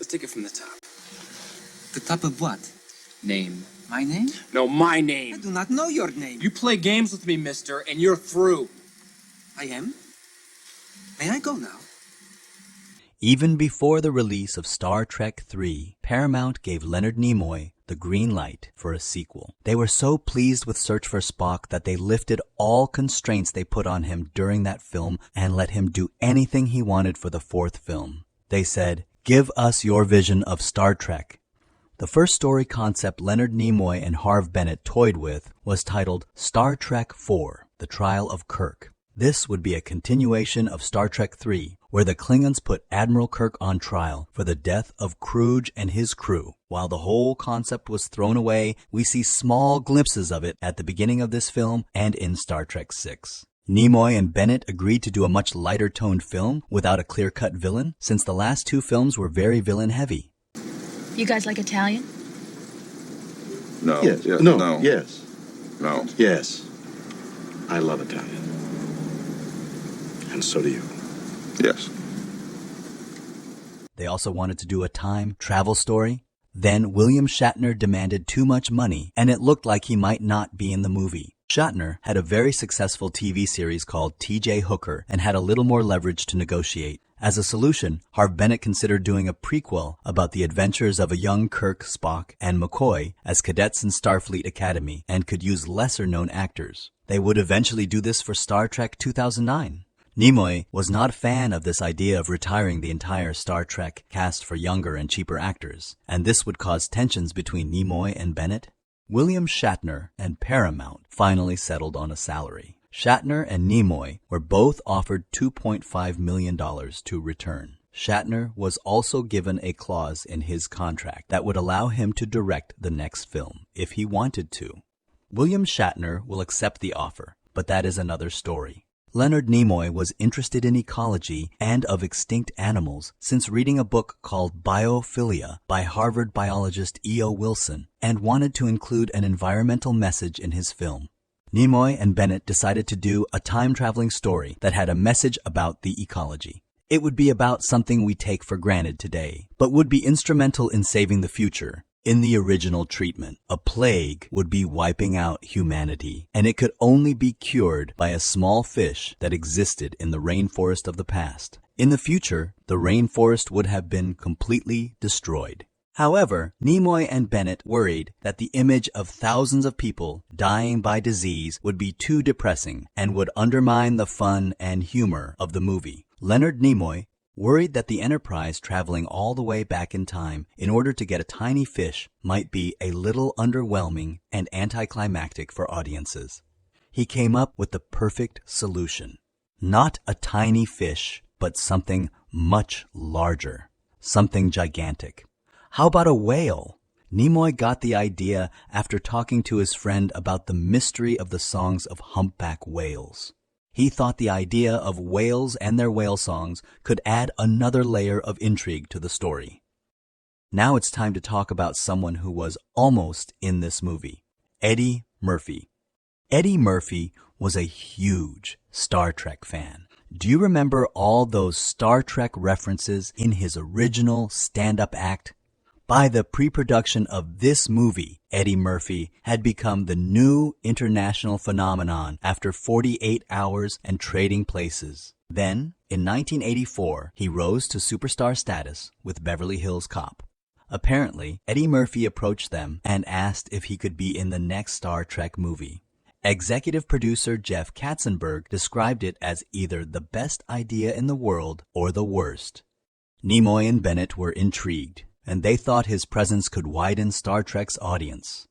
take it from the top. The top of what? Name. My name? No, my name. I do not know your name. You play games with me, mister, and you're through. I am? May I go now? Even before the release of Star Trek III, Paramount gave Leonard Nimoy the green light for a sequel. They were so pleased with Search for Spock that they lifted all constraints they put on him during that film and let him do anything he wanted for the fourth film. They said, "Give us your vision of Star Trek." The first story concept Leonard Nimoy and Harve Bennett toyed with was titled Star Trek IV, The Trial of Kirk. This would be a continuation of Star Trek III, where the Klingons put Admiral Kirk on trial for the death of Kruge and his crew. While the whole concept was thrown away, we see small glimpses of it at the beginning of this film and in Star Trek VI. Nimoy and Bennett agreed to do a much lighter-toned film without a clear-cut villain, since the last two films were very villain-heavy. You guys like Italian? No. Yes. Yeah, No. no. Yes. No. Yes. I love Italian. And so do you. Yes. They also wanted to do a time travel story. Then William Shatner demanded too much money, and it looked like he might not be in the movie. Shatner had a very successful TV series called T.J. Hooker and had a little more leverage to negotiate. As a solution, Harve Bennett considered doing a prequel about the adventures of a young Kirk, Spock, and McCoy as cadets in Starfleet Academy and could use lesser-known actors. They would eventually do this for Star Trek 2009. Nimoy was not a fan of this idea of retiring the entire Star Trek cast for younger and cheaper actors, and this would cause tensions between Nimoy and Bennett. William Shatner and Paramount finally settled on a salary. Shatner and Nimoy were both offered $2.5 million to return. Shatner was also given a clause in his contract that would allow him to direct the next film, if he wanted to. William Shatner will accept the offer, but that is another story. Leonard Nimoy was interested in ecology and of extinct animals since reading a book called Biophilia by Harvard biologist E.O. Wilson and wanted to include an environmental message in his film. Nimoy and Bennett decided to do a time-traveling story that had a message about the ecology. It would be about something we take for granted today, but would be instrumental in saving the future. In the original treatment, a plague would be wiping out humanity, and it could only be cured by a small fish that existed in the rainforest of the past. In the future, the rainforest would have been completely destroyed. However, Nimoy and Bennett worried that the image of thousands of people dying by disease would be too depressing and would undermine the fun and humor of the movie. Leonard Nimoy worried that the Enterprise traveling all the way back in time in order to get a tiny fish might be a little underwhelming and anticlimactic for audiences. He came up with the perfect solution. Not a tiny fish, but something much larger. Something gigantic. How about a whale? Nimoy got the idea after talking to his friend about the mystery of the songs of humpback whales. He thought the idea of whales and their whale songs could add another layer of intrigue to the story. Now it's time to talk about someone who was almost in this movie, Eddie Murphy. Eddie Murphy was a huge Star Trek fan. Do you remember all those Star Trek references in his original stand-up act? By the pre-production of this movie, Eddie Murphy had become the new international phenomenon after 48 hours and trading places. Then, in 1984, he rose to superstar status with Beverly Hills Cop. Apparently, Eddie Murphy approached them and asked if he could be in the next Star Trek movie. Executive producer Jeff Katzenberg described it as either the best idea in the world or the worst. Nimoy and Bennett were intrigued, and they thought his presence could widen Star Trek's audience.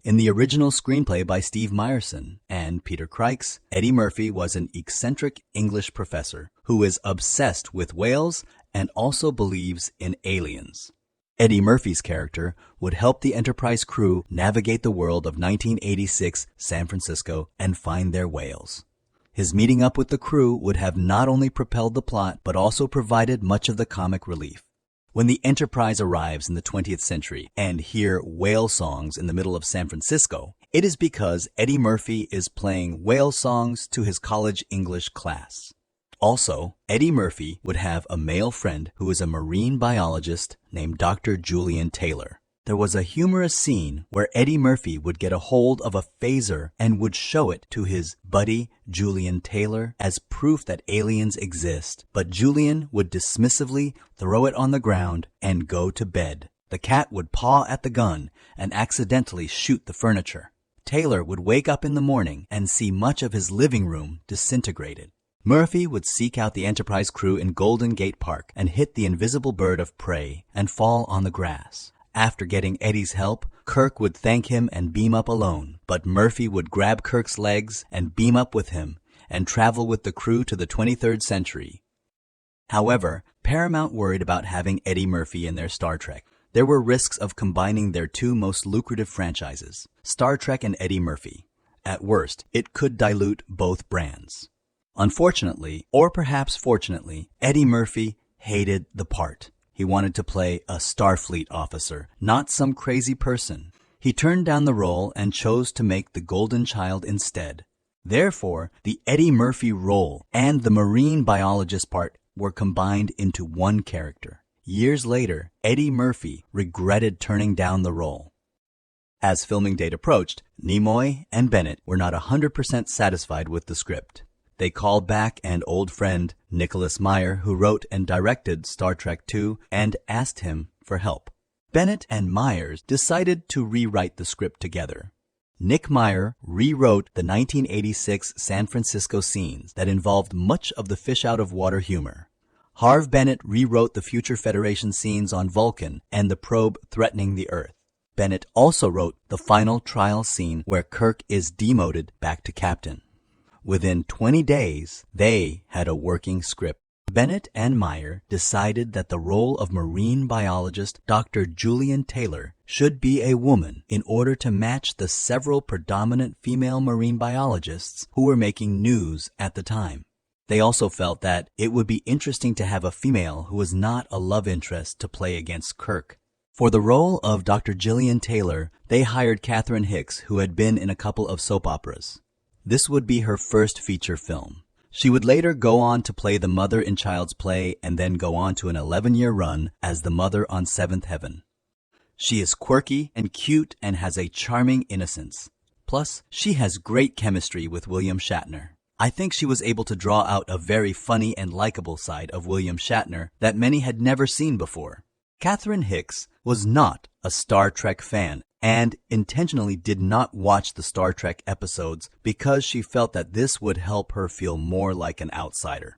In the original screenplay by Steve Meyerson and Peter Krikes, Eddie Murphy was an eccentric English professor who is obsessed with whales and also believes in aliens. Eddie Murphy's character would help the Enterprise crew navigate the world of 1986 San Francisco and find their whales. His meeting up with the crew would have not only propelled the plot, but also provided much of the comic relief. When the Enterprise arrives in the 20th century and hear whale songs in the middle of San Francisco, it is because Eddie Murphy is playing whale songs to his college English class. Also, Eddie Murphy would have a male friend who was a marine biologist named Dr. Julian Taylor. There was a humorous scene where Eddie Murphy would get a hold of a phaser and would show it to his buddy Julian Taylor as proof that aliens exist, but Julian would dismissively throw it on the ground and go to bed. The cat would paw at the gun and accidentally shoot the furniture. Taylor would wake up in the morning and see much of his living room disintegrated. Murphy would seek out the Enterprise crew in Golden Gate Park and hit the invisible bird of prey and fall on the grass. After getting Eddie's help, Kirk would thank him and beam up alone, but Murphy would grab Kirk's legs and beam up with him and travel with the crew to the 23rd century. However, Paramount worried about having Eddie Murphy in their Star Trek. There were risks of combining their two most lucrative franchises, Star Trek and Eddie Murphy. At worst, it could dilute both brands. Unfortunately, or perhaps fortunately, Eddie Murphy hated the part. He wanted to play a Starfleet officer, not some crazy person. He turned down the role and chose to make the Golden Child instead. Therefore, the Eddie Murphy role and the marine biologist part were combined into one character. Years later, Eddie Murphy regretted turning down the role. As filming date approached, Nimoy and Bennett were not 100% satisfied with the script. They called back an old friend, Nicholas Meyer, who wrote and directed Star Trek II, and asked him for help. Bennett and Myers decided to rewrite the script together. Nick Meyer rewrote the 1986 San Francisco scenes that involved much of the fish-out-of-water humor. Harve Bennett rewrote the future Federation scenes on Vulcan and the probe threatening the Earth. Bennett also wrote the final trial scene where Kirk is demoted back to captain. Within 20 days, they had a working script. Bennett and Meyer decided that the role of marine biologist Dr. Julian Taylor should be a woman in order to match the several predominant female marine biologists who were making news at the time. They also felt that it would be interesting to have a female who was not a love interest to play against Kirk. For the role of Dr. Julian Taylor, they hired Katherine Hicks, who had been in a couple of soap operas. This would be her first feature film. She would later go on to play the mother in Child's Play and then go on to an 11-year run as the mother on Seventh Heaven. She is quirky and cute and has a charming innocence. Plus, she has great chemistry with William Shatner. I think she was able to draw out a very funny and likable side of William Shatner that many had never seen before. Katherine Hicks was not a Star Trek fan and intentionally did not watch the Star Trek episodes because she felt that this would help her feel more like an outsider.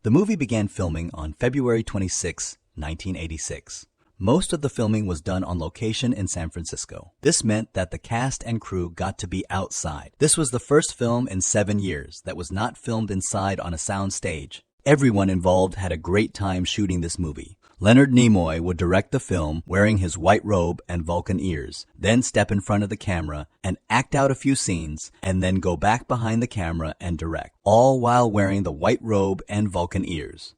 The movie began filming on February 26, 1986. Most of the filming was done on location in San Francisco. This meant that the cast and crew got to be outside. This was the first film in 7 years that was not filmed inside on a sound stage. Everyone involved had a great time shooting this movie. Leonard Nimoy would direct the film wearing his white robe and Vulcan ears, then step in front of the camera and act out a few scenes, and then go back behind the camera and direct, all while wearing the white robe and Vulcan ears.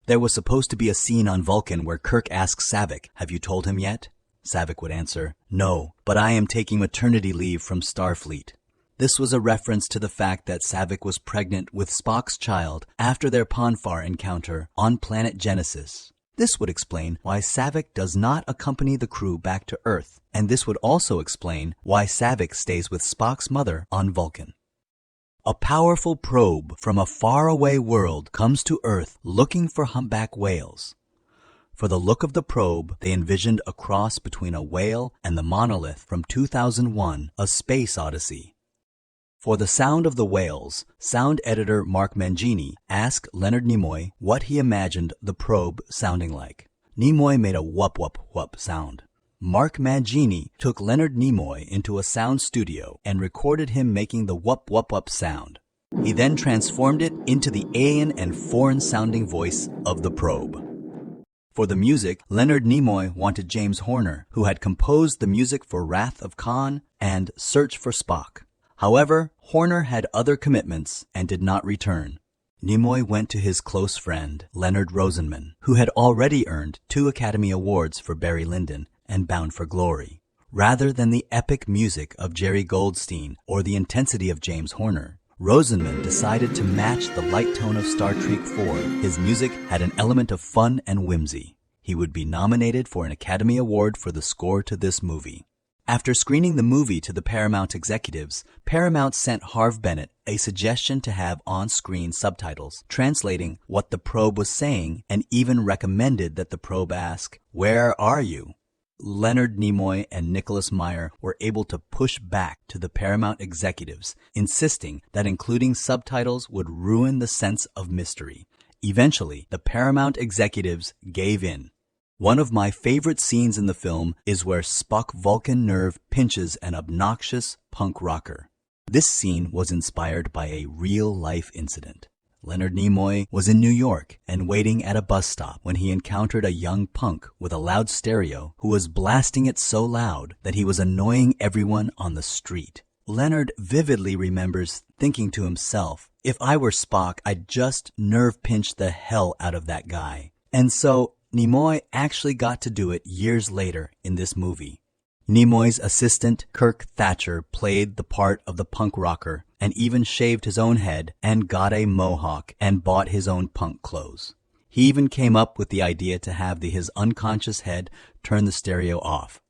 There was supposed to be a scene on Vulcan where Kirk asks Saavik, "Have you told him yet?" Saavik would answer, "No, but I am taking maternity leave from Starfleet." This was a reference to the fact that Saavik was pregnant with Spock's child after their Ponfar encounter on planet Genesis. This would explain why Saavik does not accompany the crew back to Earth, and this would also explain why Saavik stays with Spock's mother on Vulcan. A powerful probe from a faraway world comes to Earth looking for humpback whales. For the look of the probe, they envisioned a cross between a whale and the monolith from 2001, A Space Odyssey. For the sound of the whales, sound editor Mark Mangini asked Leonard Nimoy what he imagined the probe sounding like. Nimoy made a whup-whup-whup sound. Mark Mangini took Leonard Nimoy into a sound studio and recorded him making the whup-whup-whup sound. He then transformed it into the alien and foreign-sounding voice of the probe. For the music, Leonard Nimoy wanted James Horner, who had composed the music for Wrath of Khan and Search for Spock. However, Horner had other commitments and did not return. Nimoy went to his close friend, Leonard Rosenman, who had already earned 2 Academy Awards for Barry Lyndon and Bound for Glory. Rather than the epic music of Jerry Goldstein or the intensity of James Horner, Rosenman decided to match the light tone of Star Trek 4. His music had an element of fun and whimsy. He would be nominated for an Academy Award for the score to this movie. After screening the movie to the Paramount executives, Paramount sent Harve Bennett a suggestion to have on-screen subtitles translating what the probe was saying, and even recommended that the probe ask, "Where are you?" Leonard Nimoy and Nicholas Meyer were able to push back to the Paramount executives, insisting that including subtitles would ruin the sense of mystery. Eventually, the Paramount executives gave in. One of my favorite scenes in the film is where Spock Vulcan Nerve pinches an obnoxious punk rocker. This scene was inspired by a real-life incident. Leonard Nimoy was in New York and waiting at a bus stop when he encountered a young punk with a loud stereo who was blasting it so loud that he was annoying everyone on the street. Leonard vividly remembers thinking to himself, "If I were Spock, I'd just nerve pinch the hell out of that guy." And so Nimoy actually got to do it years later in this movie. Nimoy's assistant, Kirk Thatcher, played the part of the punk rocker and even shaved his own head and got a mohawk and bought his own punk clothes. He even came up with the idea to have his unconscious head turn the stereo off.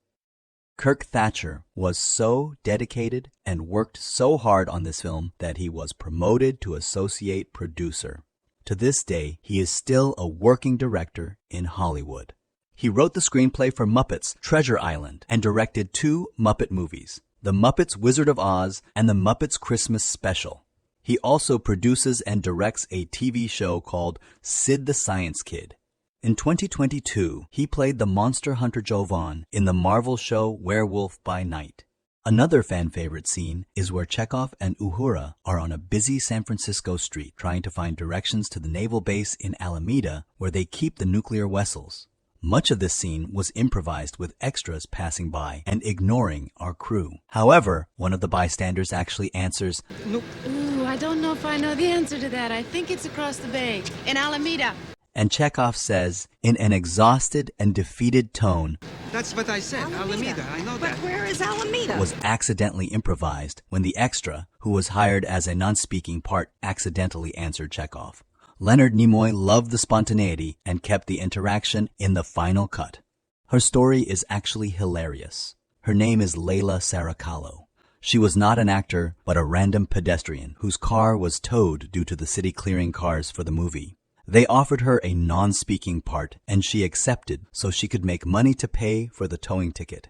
Kirk Thatcher was so dedicated and worked so hard on this film that he was promoted to associate producer. To this day, he is still a working director in Hollywood. He wrote the screenplay for Muppets Treasure Island and directed 2 Muppet movies, The Muppets Wizard of Oz and The Muppets Christmas Special. He also produces and directs a TV show called Sid the Science Kid. In 2022, he played the monster hunter Jovan in the Marvel show Werewolf by Night. Another fan favorite scene is where Chekhov and Uhura are on a busy San Francisco street trying to find directions to the naval base in Alameda where they keep the nuclear vessels. Much of this scene was improvised with extras passing by and ignoring our crew. However, one of the bystanders actually answers, Ooh, I don't know if I know the answer to that. I think it's across the bay, in Alameda. And Chekhov says, in an exhausted and defeated tone, That's what I said, Alameda. I know that. But where is Alameda? was accidentally improvised when the extra, who was hired as a non-speaking part, accidentally answered Chekhov. Leonard Nimoy loved the spontaneity and kept the interaction in the final cut. Her story is actually hilarious. Her name is Layla Saracalo. She was not an actor, but a random pedestrian whose car was towed due to the city clearing cars for the movie. They offered her a non-speaking part, and she accepted so she could make money to pay for the towing ticket.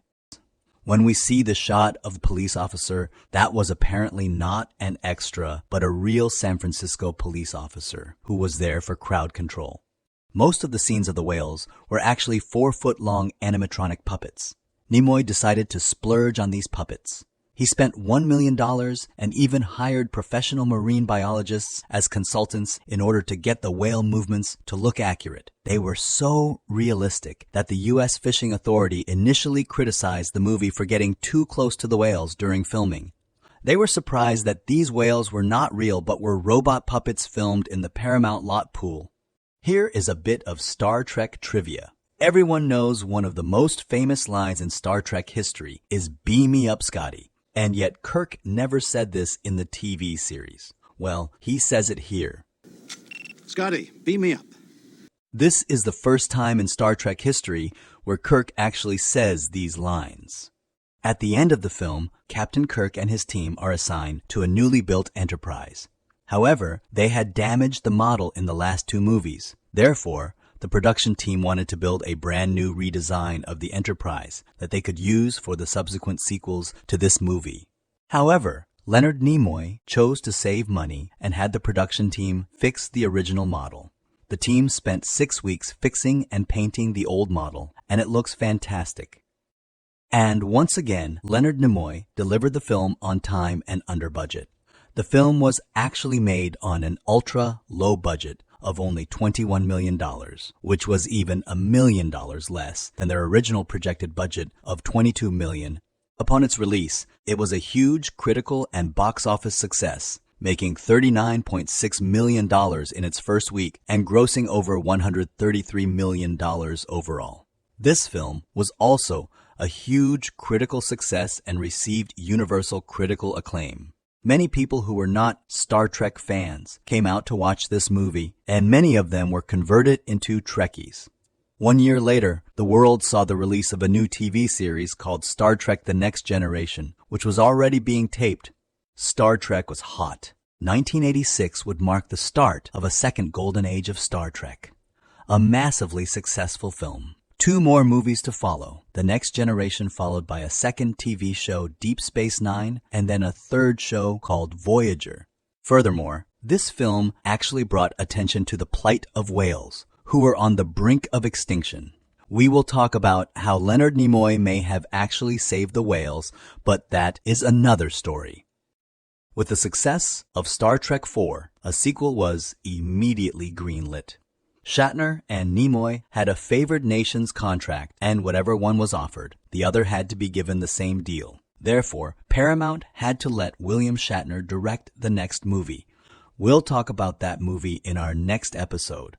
When we see the shot of the police officer, that was apparently not an extra, but a real San Francisco police officer who was there for crowd control. Most of the scenes of the whales were actually 4-foot-long animatronic puppets. Nimoy decided to splurge on these puppets. He spent $1 million and even hired professional marine biologists as consultants in order to get the whale movements to look accurate. They were so realistic that the U.S. Fishing Authority initially criticized the movie for getting too close to the whales during filming. They were surprised that these whales were not real but were robot puppets filmed in the Paramount lot pool. Here is a bit of Star Trek trivia. Everyone knows one of the most famous lines in Star Trek history is "Beam me up, Scotty." And yet Kirk never said this in the TV series. Well, he says it here. Scotty, beam me up. This is the first time in Star Trek history where Kirk actually says these lines. At the end of the film, Captain Kirk and his team are assigned to a newly built Enterprise. However, they had damaged the model in the last 2 movies. Therefore, the production team wanted to build a brand new redesign of the Enterprise that they could use for the subsequent sequels to this movie. However, Leonard Nimoy chose to save money and had the production team fix the original model. The team spent 6 weeks fixing and painting the old model, and it looks fantastic. And once again, Leonard Nimoy delivered the film on time and under budget. The film was actually made on an ultra-low budget of only $21 million, which was even $1 million less than their original projected budget of $22 million. Upon its release, it was a huge critical and box office success, making $39.6 million in its first week and grossing over $133 million overall. This film was also a huge critical success and received universal critical acclaim. Many people who were not Star Trek fans came out to watch this movie, and many of them were converted into Trekkies. 1 year later, the world saw the release of a new TV series called Star Trek The Next Generation, which was already being taped. Star Trek was hot. 1986 would mark the start of a second golden age of Star Trek. A massively successful film. 2 more movies to follow. The Next Generation followed by a second TV show, Deep Space Nine, and then a third show called Voyager. Furthermore, this film actually brought attention to the plight of whales, who were on the brink of extinction. We will talk about how Leonard Nimoy may have actually saved the whales, but that is another story. With the success of Star Trek IV, a sequel was immediately greenlit. Shatner and Nimoy had a favored nation's contract, and whatever one was offered, the other had to be given the same deal. Therefore, Paramount had to let William Shatner direct the next movie. We'll talk about that movie in our next episode.